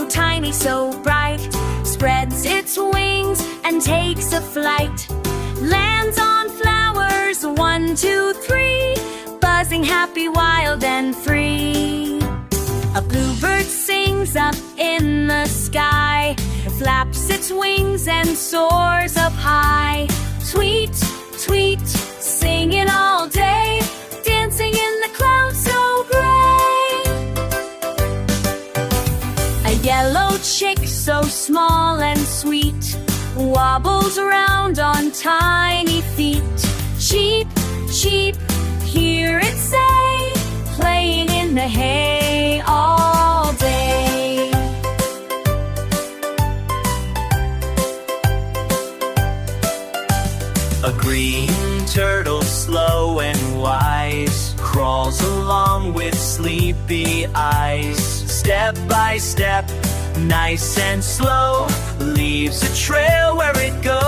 so tiny, so bright, spreads its wings and takes a flight. Lands on flowers, 1, 2, 3, buzzing, happy, wild and free. A bluebird sings up in the sky, flaps its wings and soars up high. Tweet, tweet, singing all day, dancing in the clouds so gray. A yellow chick so small and sweet wobbles around on tiny feet. Cheep, cheep, hear it say, playing in the hay all day. A green turtle, slow and wise, crawls along with sleepy eyes. Step by step, nice and slow, leaves a trail where it goes.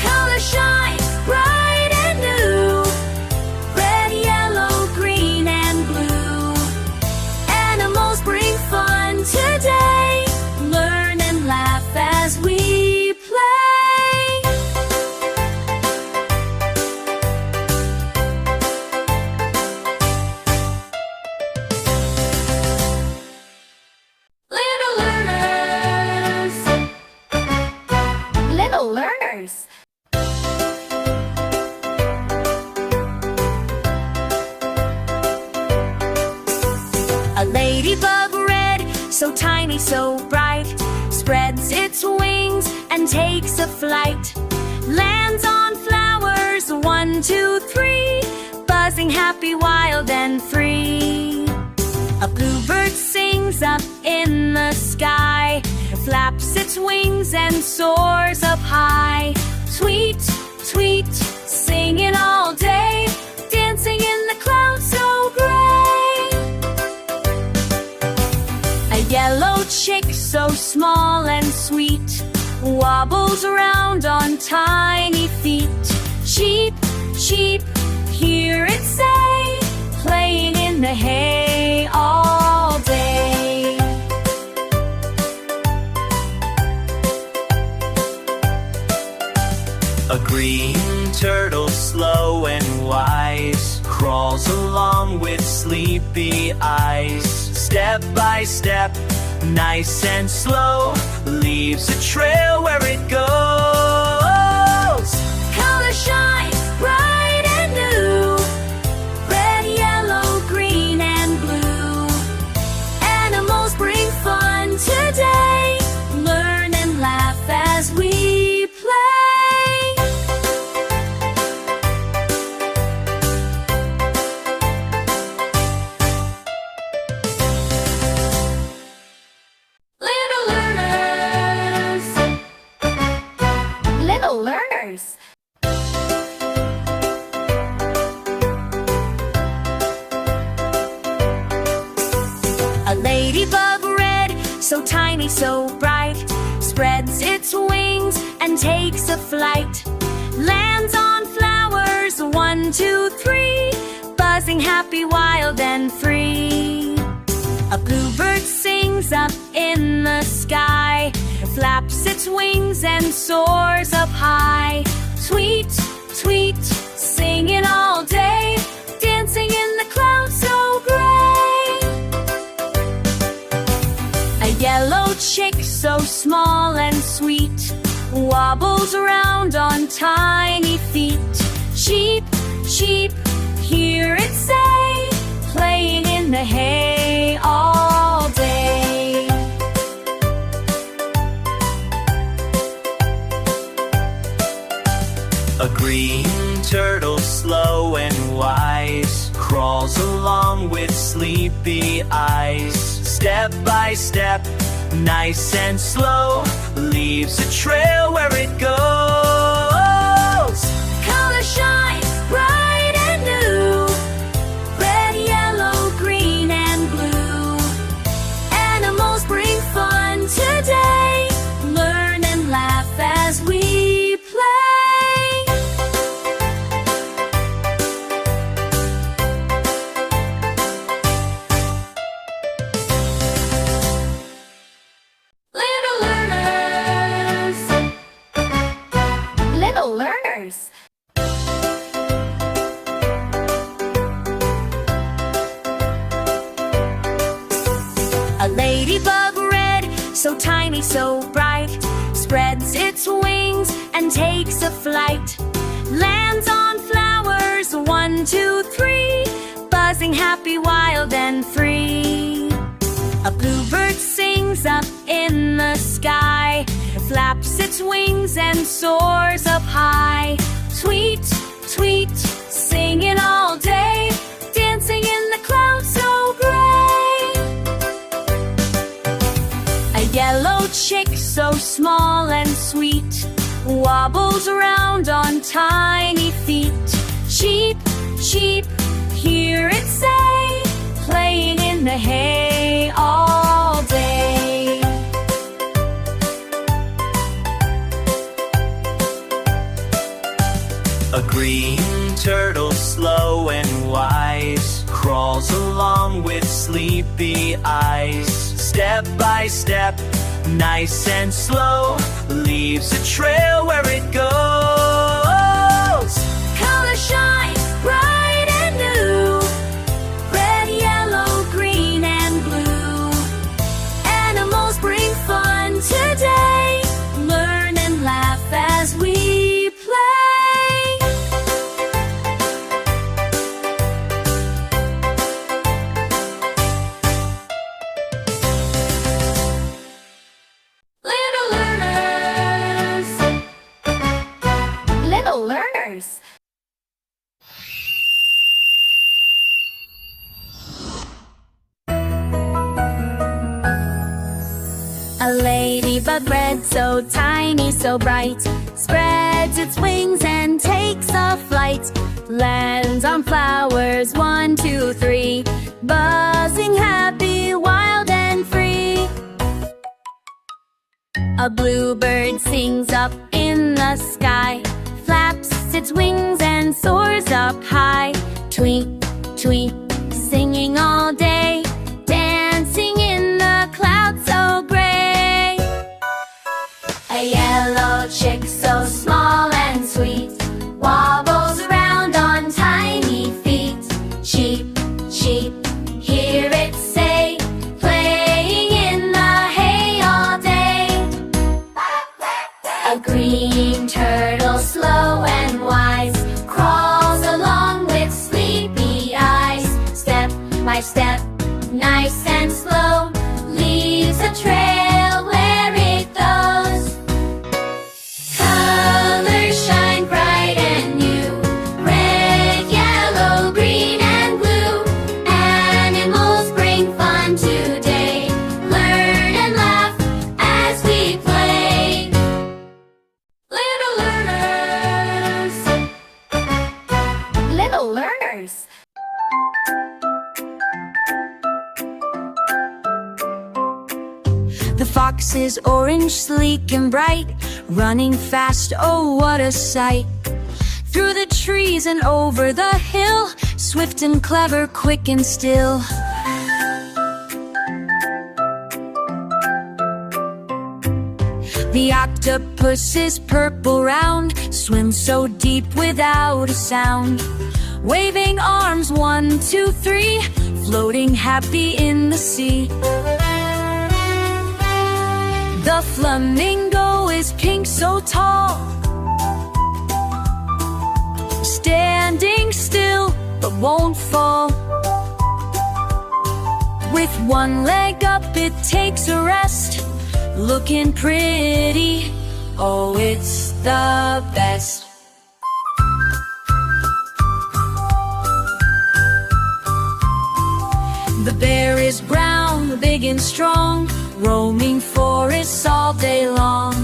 Colors shine bright and new, red, yellow, green and blue. Animals bring fun today, learn and laugh as we play. Little learners, little learners. A ladybug red, so tiny, so bright, spreads its wings and takes a flight. Lands on flowers, 1, 2, 3, buzzing, happy, wild and free. A bluebird sings up in the sky, flaps its wings and soars up high. Tweet, tweet, singing all day, dancing in the clouds so gray. A yellow chick so small and sweet wobbles around on tiny feet. Cheep, cheep, hear it say, playing in the hay all day. A green turtle, slow and wise, crawls along with sleepy eyes. Step by step, nice and slow, leaves a trail where it goes. Colors shine bright and new, red, yellow, green and blue. Animals bring fun today, learn and laugh as we play. Little learners, little learners. A ladybug red, so tiny, so bright, spreads its wings and takes a flight. Lands on flowers, 1, 2, 3, buzzing, happy, wild and free. A bluebird sings up in the sky, flaps its wings and soars up high. Tweet, tweet, singing all day, dancing in the clouds so gray. A yellow chick so small and sweet wobbles around on tiny feet. Cheep, cheep, hear it say, playing in the hay all day. A green turtle, slow and wise, crawls along with sleepy eyes. Step by step, nice and slow, leaves a trail where it goes. Colors shine bright and new, red, yellow, green and blue. Animals bring fun today, learn and laugh as we play. learners. A ladybug red, so tiny, so bright, spreads its wings and takes a flight. Lands on flowers, 1, 2, 3, buzzing happy, wild and free. A bluebird sings up in the sky, flaps its wings and soars up high. Tweet, tweet, singing all day, dancing in the clouds so gray. A yellow chick so small and sweet, wobbles around on tiny feet. Cheep, cheep, hear it say, playing in the hay all day. A green turtle, slow and wise, crawls along with sleepy eyes. Step by step, nice and slow, leaves a trail where it goes. Color shine bright and new, red, yellow, green, and blue. Animals bring fun today, learn and laugh as we play. Little learners, little learners. A ladybug red, so tiny, so bright, spreads its wings and takes a flight. Lands on flowers, 1, 2, 3, buzzing happy, wild and free. A bluebird sings up in the sky, flaps its wings and soars up high. Tweet, tweet, singing all day, dancing in the clouds so gray. A yellow chick so small and sweet, wobbles around on tiny feet. Cheep, cheep, hear it say, playing in the hay all day. A green turtle, slow and wise, crawls along with sleepy eyes. Step by step, nice and slow, leaves a trail where it goes. Colors shine bright and new, red, yellow, green, and blue. Animals bring fun today, learn and laugh as we play. Little learners, little learners. The fox is orange, sleek and bright, running fast, oh what a sight. Through the trees and over the hill, swift and clever, quick and still. The octopus is purple round, swims so deep without a sound. Waving arms, 1, 2, 3, floating happy in the sea. The flamingo is pink, so tall, standing still but won't fall. With one leg up it takes a rest, looking pretty, oh it's the best. The bear is brown, big and strong, roaming forests all day long,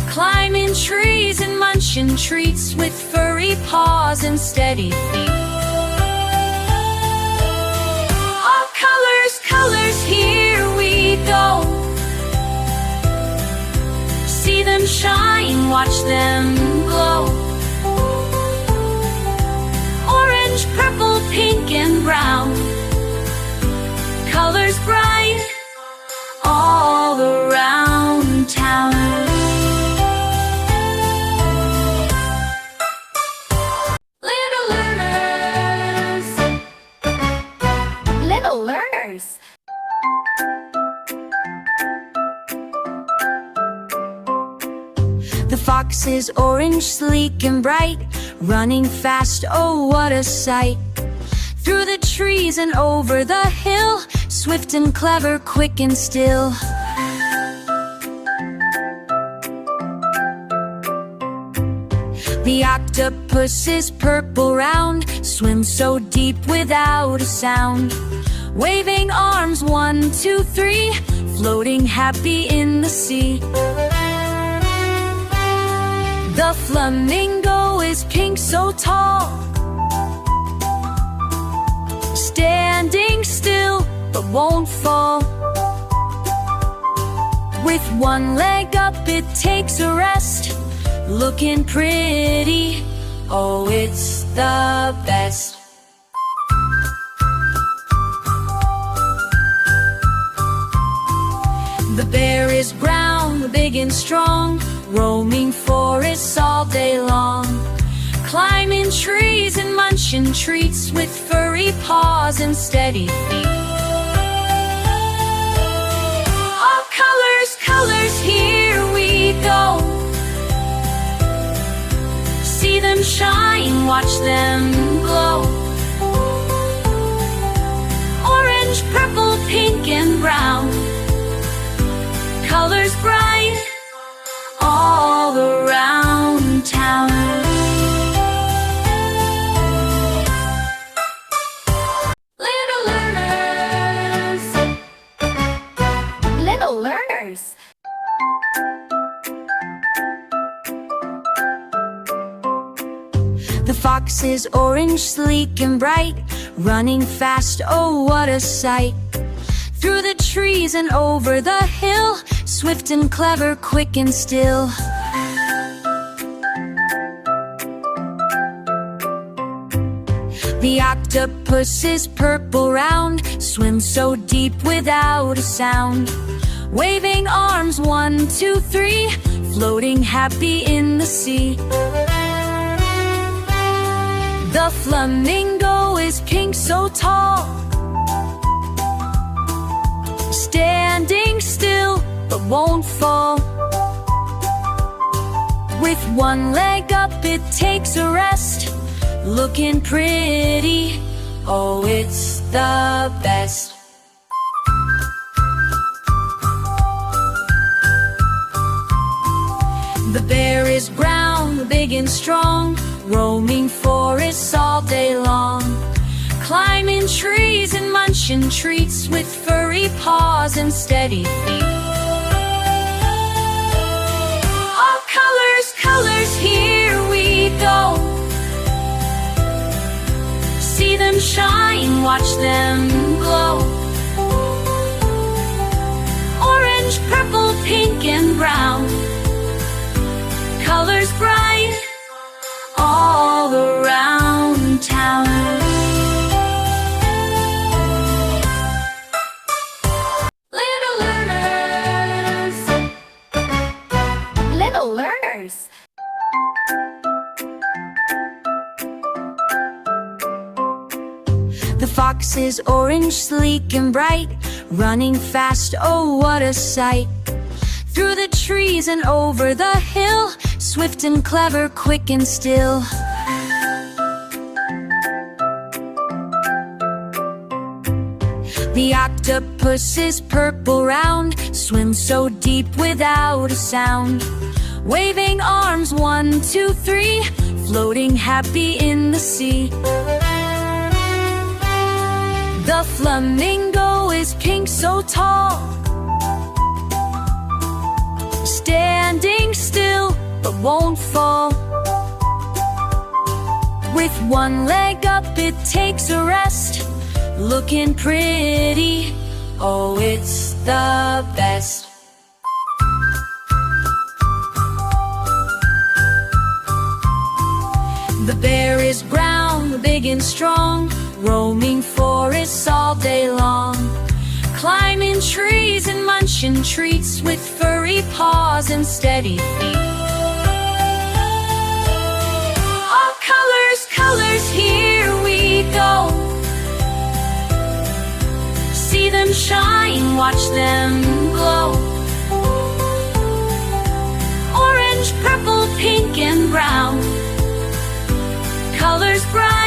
climbing trees and munching treats with furry paws and steady feet. All colors, colors, here we go. See them shine, watch them glow. Orange, purple, pink, and brown, colors bright all around town. fox is orange, sleek and bright, running fast, oh what a sight. Through the trees and over the hill, swift and clever, quick and still. The octopus is purple round, swims so deep without a sound. Waving arms, 1, 2, 3, floating happy in the sea. The flamingo is pink so tall, standing still but won't fall. With one leg up it takes a rest, looking pretty, oh it's the best. The bear is brown, big and strong, roaming forests all day long. Climbing trees and munching treats with furry paws and steady feet. All colors, colors, here we go. See them shine, watch them glow. Orange, purple, pink and brown, colors bright all around town. Little learners, little learners. The fox is orange, sleek and bright, running fast, oh what a sight. Through the trees and over the hill, swift and clever, quick and still. The octopus is purple round, swims so deep without a sound. Waving arms, 1, 2, 3, floating happy in the sea. The flamingo is pink so tall, standing still but won't fall. With one leg up it takes a rest, looking pretty, oh it's the best. The bear is brown, big and strong, roaming forests all day long. Climbing trees and munching treats with furry paws and steady feet. All colors, colors, here we go. See them shine, watch them glow. Orange, purple, pink and brown, colors bright all around town. Little learners, little learners. The fox is orange, sleek and bright, running fast, oh what a sight. Through the trees and over the hill, swift and clever, quick and still. The octopus is purple round, swims so deep without a sound. Waving arms, 1, 2, 3, floating happy in the sea. The flamingo is pink so tall, standing still but won't fall. With one leg up it takes a rest, looking pretty, oh it's the best. The bear is brown, big and strong, roaming forests all day long. Climbing trees and munching treats with furry paws and steady feet. All colors, colors, here we go. See them shine, watch them glow. Orange, purple, colors bright.